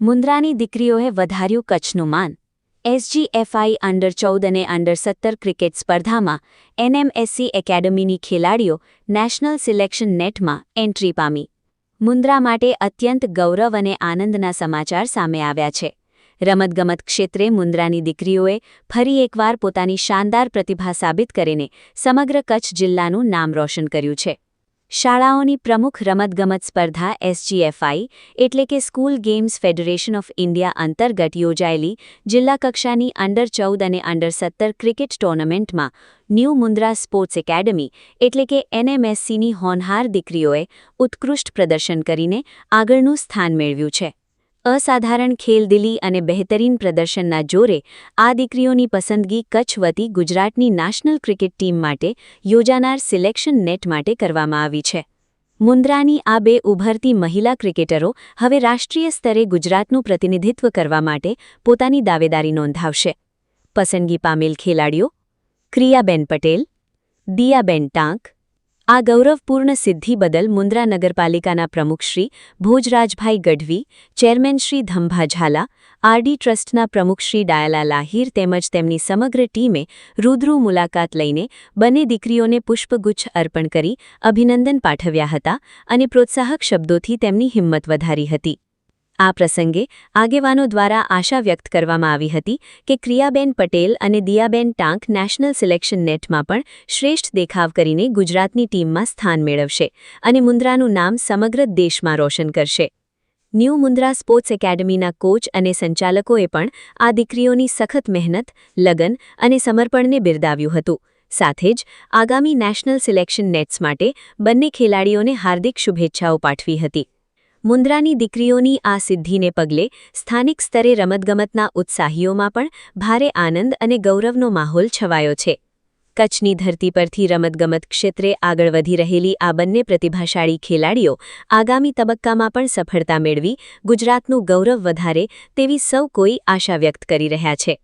મુન્દ્રાની દીકરીઓએ વધાર્યું કચ્છનું માન। એસજીએફઆઈ અંડર-14 અને અંડર-17 ક્રિકેટ સ્પર્ધામાં એનએમએસસી એકેડમીની ખેલાડીઓ નેશનલ સિલેક્શન નેટમાં એન્ટ્રી પામી। મુન્દ્રા માટે અત્યંત ગૌરવ અને આનંદના સમાચાર સામે આવ્યા છે। રમતગમત ક્ષેત્રે મુન્દ્રાની દીકરીઓએ ફરી એકવાર પોતાની શાનદાર પ્રતિભા સાબિત કરીને સમગ્ર કચ્છ જિલ્લાનું નામ રોશન કર્યું છે। શાળાઓની પ્રમુખ રમતગમત સ્પર્ધા એસજીએફઆઈ એટલે કે school games federation of India અંતર્ગત યોજાયેલી જિલ્લા કક્ષાની અંડર-14 અને અંડર-17 ક્રિકેટ ટુર્નામેન્ટમાં ન્યૂ મુન્દ્રા સ્પોર્ટ્સ એકેડમી એટલે કે એનએમએસસીની હોનહાર દીકરીઓએ ઉત્કૃષ્ટ પ્રદર્શન કરીને આગળનું સ્થાન મેળવ્યું છે। અસાધારણ ખેલદિલી અને બહેતરીન પ્રદર્શનના જોરે આ દીકરીઓની પસંદગી કચ્છ વતી ગુજરાતની નેશનલ ક્રિકેટ ટીમ માટે યોજાનાર સિલેક્શન નેટ માટે કરવામાં આવી છે। મુન્દ્રાની આ બે ઉભરતી મહિલા ક્રિકેટરો હવે રાષ્ટ્રીય સ્તરે ગુજરાતનું પ્રતિનિધિત્વ કરવા માટે પોતાની દાવેદારી નોંધાવશે। પસંદગી પામેલ ખેલાડીઓ ક્રિયાબેન પટેલ, દિયાબેન ટાંક। આ ગૌરવપૂર્ણ સિદ્ધિ બદલ મુન્દ્રા નગરપાલિકાના પ્રમુખ શ્રી ભોજરાજભાઈ ગઢવી, ચેરમેન શ્રી ધંભા ઝાલા, આરડી ટ્રસ્ટના પ્રમુખ શ્રી ડાયલા લાહીર તેમજ તેમની સમગ્ર ટીમે રૂબરૂ મુલાકાત લઈને બંને દીકરીઓને પુષ્પગુચ્છ અર્પણ કરી અભિનંદન પાઠવ્યા હતા અને પ્રોત્સાહક શબ્દોથી તેમની હિંમત વધારી હતી। આ પ્રસંગે આગેવાનો દ્વારા આશા વ્યક્ત કરવામાં આવી હતી કે ક્રિયાબેન પટેલ અને દિયાબેન ટાંક નેશનલ સિલેક્શન નેટમાં પણ શ્રેષ્ઠ દેખાવ કરીને ગુજરાતની ટીમમાં સ્થાન મેળવશે અને મુન્દ્રાનું નામ સમગ્ર દેશમાં રોશન કરશે। ન્યૂ મુન્દ્રા સ્પોર્ટ્સ એકેડમીના કોચ અને સંચાલકોએ પણ આ દીકરીઓની સખત મહેનત, લગન અને સમર્પણને બિરદાવ્યું હતું। સાથે જ આગામી નેશનલ સિલેક્શન નેટ્સ માટે બંને ખેલાડીઓને હાર્દિક શુભેચ્છાઓ પાઠવી હતી। મુન્દ્રાની દીકરીઓની આ સિદ્ધિને પગલે સ્થાનિક સ્તરે રમતગમતના ઉત્સાહીઓમાં પણ ભારે આનંદ અને ગૌરવનો માહોલ છવાયો છે। કચ્છની ધરતી પરથી રમતગમત ક્ષેત્રે આગળ વધી રહેલી આ બંને પ્રતિભાશાળી ખેલાડીઓ આગામી તબક્કામાં પણ સફળતા મેળવી ગુજરાતનું ગૌરવ વધારે તેવી સૌ કોઈ આશા વ્યક્ત કરી રહ્યા છે।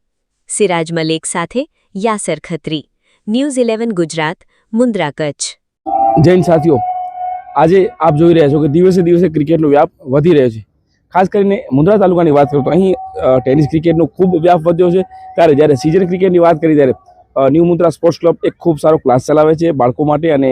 સિરાજ મલેક સાથે યાસર ખત્રી, ન્યૂઝ 11 ગુજરાત, મુન્દ્રા, કચ્છ। જૈન સાથીઓ, આજે આપ જોઈ રહ્યા છો કે દિવસે દિવસે ક્રિકેટનો વ્યાપ વધી રહ્યો છે। ખાસ કરીને મુન્દ્રા તાલુકાની વાત કરું તો અહીં ટેનિસ ક્રિકેટનો ખૂબ વ્યાપ વધ્યો છે। ત્યારે જ્યારે સિઝન ક્રિકેટની વાત કરી ત્યારે ન્યૂ મુન્દ્રા સ્પોર્ટ્સ ક્લબ એક ખૂબ સારો ક્લાસ ચલાવે છે બાળકો માટે અને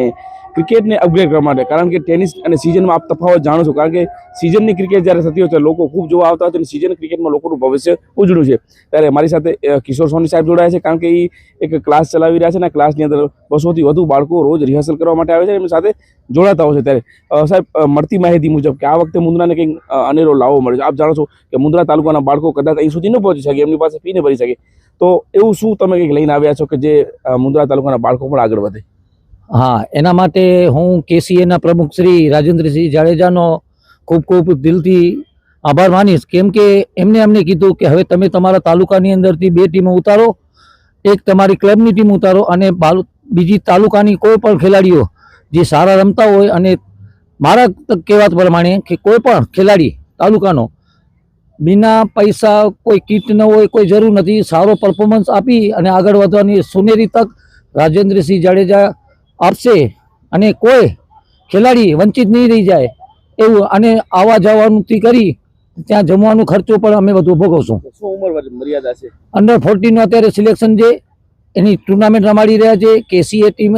ક્રિકેટને અપગ્રેડ કરવા માટે। કારણ કે ટેનિસ અને સિઝનમાં આપ તફાવત જાણો છો, કારણ કે સિઝનની ક્રિકેટ જ્યારે થતી હોય ત્યારે લોકો ખૂબ જોવા આવતા હોય છે અને સિઝન ક્રિકેટમાં લોકોનું ભવિષ્ય ઉજળું છે। ત્યારે મારી સાથે કિશોર સોની સાહેબ જોડાયા છે, કારણ કે એ એક ક્લાસ ચલાવી રહ્યા છે અને ક્લાસની અંદર 200થી વધુ બાળકો રોજ રિહર્સલ કરવા માટે આવે છે, એમની સાથે જોડાતા હોય છે। ત્યારે સાહેબ, મળતી માહિતી મુજબ કે આ વખતે મુન્દ્રાને કંઈક અનેરો લાવો મળે છે। આપ જાણો છો કે મુન્દ્રા તાલુકાના બાળકો કદાચ અહીં સુધી ન પહોંચી શકે, એમની પાસે ફી ન ભરી શકે, તો એવું શું તમે કંઈક લઈને આવ્યા છો કે જે મુન્દ્રા તાલુકાના બાળકો પણ આગળ વધે? હા, એના માટે હું કેસીએના પ્રમુખ શ્રી રાજેન્દ્રસિંહ જાડેજાનો ખૂબ ખૂબ દિલથી આભાર માનીશ, કેમ કે અમને કીધું કે હવે તમે તમારા તાલુકાની અંદરથી 2 ટીમો ઉતારો, એક તમારી ક્લબની ટીમ ઉતારો અને બીજી તાલુકાની કોઈ પણ ખેલાડીઓ જે સારા રમતા હોય, અને મારા કહેવા પ્રમાણે કે કોઈ પણ ખેલાડી તાલુકાનો બિના પૈસા કોઈ કીટ ન હોય, કોઈ જરૂર નથી, સારો પરફોર્મન્સ આપી અને આગળ વધવાની સુનેરી તક રાજેન્દ્રસિંહ જાડેજા આપશે અને કોઈ ખેલાડી વંચિત નહીં રહી જાય એવું, અને આવવા જવાનુંથી કરી ત્યાં જમવાનો ખર્ચો પણ અમે બધું ભોગવશું। શું ઉંમર મર્યાદા છે? અંડર-14 અત્યારે સિલેક્શન છે, એની ટુર્નામેન્ટ રમાડી રહ્યા છે। કેસીએ ટીમ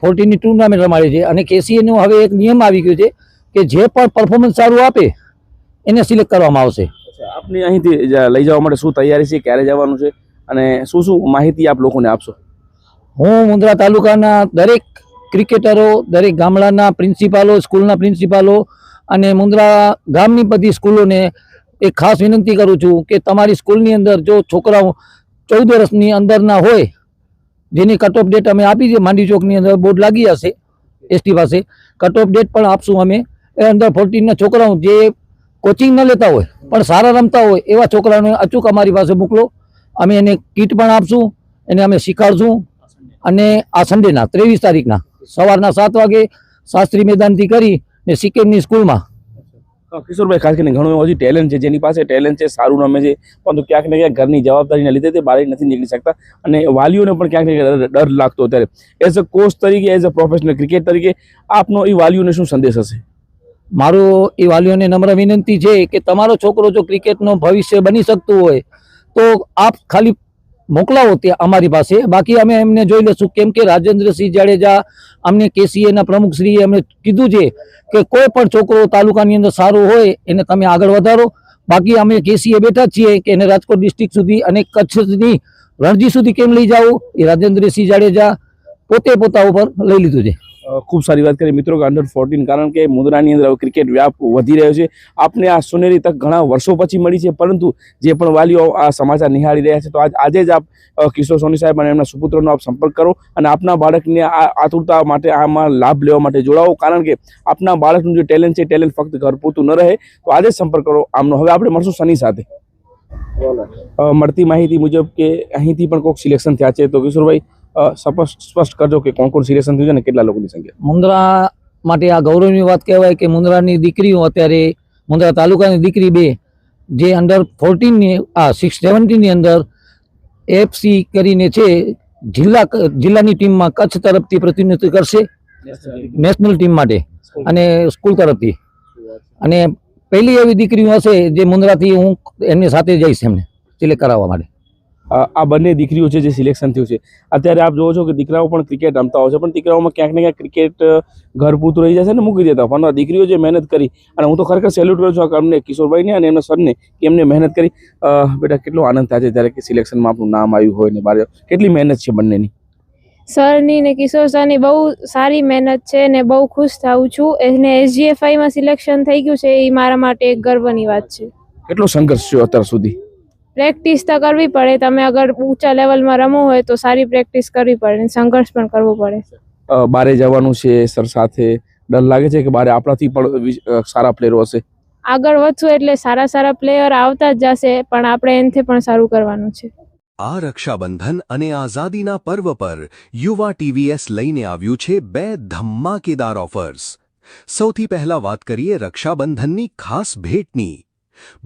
14ની ટુર્નામેન્ટ રમાડી છે અને કેસીએનો હવે એક નિયમ આવી ગયો છે કે જે પણ પરફોર્મન્સ સારું આપે એને સિલેક્ટ કરવામાં આવશે। આપની અહીંથી લઈ જવા માટે શું તૈયારી છે, ક્યારે જવાનું છે અને શું શું માહિતી આપ લોકોને આપશો? હું મુન્દ્રા તાલુકાના દરેક ક્રિકેટરો, દરેક ગામડાના પ્રિન્સિપાલો, સ્કૂલના પ્રિન્સિપાલો અને મુન્દ્રા ગામની બધી સ્કૂલોને એક ખાસ વિનંતી કરું છું કે તમારી સ્કૂલની અંદર જો છોકરાઓ 14 વર્ષની અંદરના હોય, જેની કટ ઓફ ડેટ અમે આપી છે, માંડી ચોકની અંદર બોર્ડ લાગી હશે એસટી પાસે, કટ ઓફ ડેટ પણ આપશું અમે। એ અંડર-14ના છોકરાઓ જે કોચિંગ ન લેતા હોય પણ સારા રમતા હોય એવા છોકરાઓને અચૂક અમારી પાસે મોકલો, અમે એને કીટ પણ આપશું, એને અમે શીખવાડશું। અને આ સન્ડેના 23 તારીખના સવારના 7 વાગે શાસ્ત્રી મેદાનથી કરીને સિક્કિમની સ્કૂલમાં। કિશોરભાઈ, ખાસ કરીને ઘણું હજી ટેલેન્ટ છે, જેની પાસે ટેલેન્ટ છે, સારું રમે છે, પરંતુ ક્યાંક ને ક્યાંક ઘરની જવાબદારીના લીધે તે બહાર નથી નીકળી શકતા અને વાલીઓને પણ ક્યાંક ને ક્યાંક ડર લાગતો। ત્યારે એઝ અ કોચ તરીકે, એઝ અ પ્રોફેશનલ ક્રિકેટ તરીકે આપનો એ વાલીઓને શું સંદેશ હશે? મારો એ વાલીઓને નમ્ર વિનંતી છે કે તમારો છોકરો જો ક્રિકેટનો ભવિષ્ય બની શકતું હોય તો આપ ખાલી મોકલાવો ત્યાં અમારી પાસે, બાકી અમે એમને જોઈ લેશું. કેમ કે રાજેન્દ્રસિંહ જાડેજા અમને કેસીએના પ્રમુખશ્રીએ અમને કીધું છે કે કોઈ પણ છોકરો તાલુકાની અંદર સારો હોય એને તમે આગળ વધારો. બાકી અમે કેસીએ બેઠા છીએ કે એને રાજકોટ ડિસ્ટ્રિક્ટ સુધી અને કચ્છ સુધી રણજી સુધી કેમ લઈ જાવ એ રાજેન્દ્રસિંહ જાડેજા પોતે પોતા ઉપર લઈ લીધું છે. ખૂબ સારી વાત કરી મિત્રો કે અંડર-14, કારણ કે મુંદ્રાની અંદર હવે ક્રિકેટ વ્યાપ વધી રહ્યો છે. આપને આ સોનેરી તક ઘણા વર્ષો પછી મળી છે, પરંતુ જે પણ વાલીઓ આ સમાચાર નિહાળી રહ્યા છે તો આજે જ આપ કિશોર સોની સાહેબ અને એમના સુપુત્રનો આપ સંપર્ક કરો અને આપના બાળકને આ આતુરતા માટે આમાં લાભ લેવા માટે જોડાવો, કારણ કે આપના બાળકનું જે ટેલેન્ટ છે ટેલેન્ટ ફક્ત ઘર પૂરતું ન રહે. તો આજે જ સંપર્ક કરો આમનો. હવે આપણે મળશું સની સાથે. મળતી માહિતી મુજબ કે અહીંથી પણ કોઈક સિલેક્શન થયા છે, તો કિશોરભાઈ સ્પષ્ટ કરજો કે કોણ કોણ સિલેક્શન થયું છે અને કેટલા લોકોની સંખ્યા. મુંદ્રા માટે આ ગૌરવની વાત કહેવાય કે મુંદ્રાની દીકરીઓ અત્યારે મુંદ્રા તાલુકાની દીકરી 2 જે અંડર-14ની 17ની અંદર એફસી કરીને છે જિલ્લાની ટીમમાં કચ્છ તરફથી પ્રતિનિધિત્વ કરશે નેશનલ ટીમ માટે અને સ્કૂલ તરફથી. અને પહેલી એવી દીકરીઓ હશે જે મુંદ્રાથી હું એમની સાથે જઈશ એમને સિલેક્ટ કરાવવા માટે. આ બંને દીકરીઓ છે જે સિલેક્શન થયું છે. અત્યારે આપ જોવો છો કે દીકરાઓ પણ ક્રિકેટ રમતા હોય છે, પણ દીકરાઓમાં ક્યાંક ને ક્યાંક ક્રિકેટ ઘર પૂરતું રહી જશે ને મૂકી દેતા. પણ આ દીકરીઓ જે મહેનત કરી, અને હું તો ખરેખર સેલ્યુટ કરું છું અમને કિશોરભાઈને અને એમના સરને કે એમને મહેનત કરી. બેટા કેટલો આનંદ થાય છે જ્યારે કે સિલેક્શનમાં આપણું નામ આવ્યું હોય ને બહાર. કેટલી મહેનત છે બંનેની? સરની ને કિશોર સરની બહુ સારી મહેનત છે ને બહુ ખુશ થાઉં છું. એને SGFI માં સિલેક્શન થઈ ગયું છે એ મારા માટે એક ગર્વની વાત છે. કેટલો સંઘર્ષ છે અત્યાર સુધી? પ્રેક્ટિસ તો કરવી પડે. તમે અગર ઊંચા લેવલમાં રમવું હોય તો સારી પ્રેક્ટિસ કરવી પડે, સંઘર્ષ પણ કરવો પડે. બારે જવાનું છે સર સાથે, ડર લાગે છે કે બારે આપણાથી પણ સારા પ્લેયરો હશે? આગળ વધશું એટલે સારા પ્લેયર આવતા જ જશે, પણ આપણે એનાથી પણ સારું કરવાનું છે. આ રક્ષાબંધન અને આઝાદીના પર્વ પર યુવા TVS લઈને આવ્યું છે 2 ધમાકેદાર ઓફર્સ. સૌથી પહેલા વાત કરીએ રક્ષાબંધનની ખાસ ભેટની.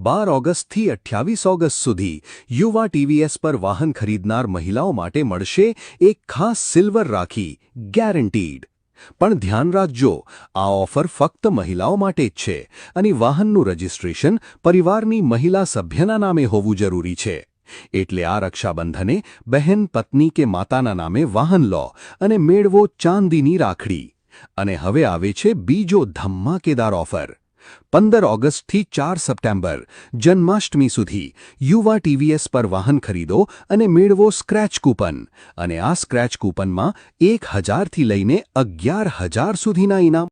12 ઓગસ્ટથી 28 ઓગસ્ટ સુધી યુવા TVS પર વાહન ખરીદનાર મહિલાઓ માટે મળશે એક ખાસ સિલ્વર રાખી, ગેરંટીડ. પણ ધ્યાન રાખજો, આ ઓફર ફક્ત મહિલાઓ માટે જ છે અને વાહનનું રજિસ્ટ્રેશન પરિવારની મહિલા સભ્યના નામે હોવું જરૂરી છે. એટલે આ રક્ષાબંધને બહેન, પત્ની કે માતાના નામે વાહન લો અને મેળવો ચાંદીની રાખડી. અને હવે આવે છે બીજો ધમાકેદાર ઓફર. 15 ઓગસ્ટથી 4 સપ્ટેમ્બર જન્માષ્ટમી સુધી યુવા TVS પર વાહન ખરીદો અને મેળવો સ્ક્રેચ કૂપન. અને આ સ્ક્રેચ કૂપનમાં 1000થી લઈને 11000 સુધીના ઇનામ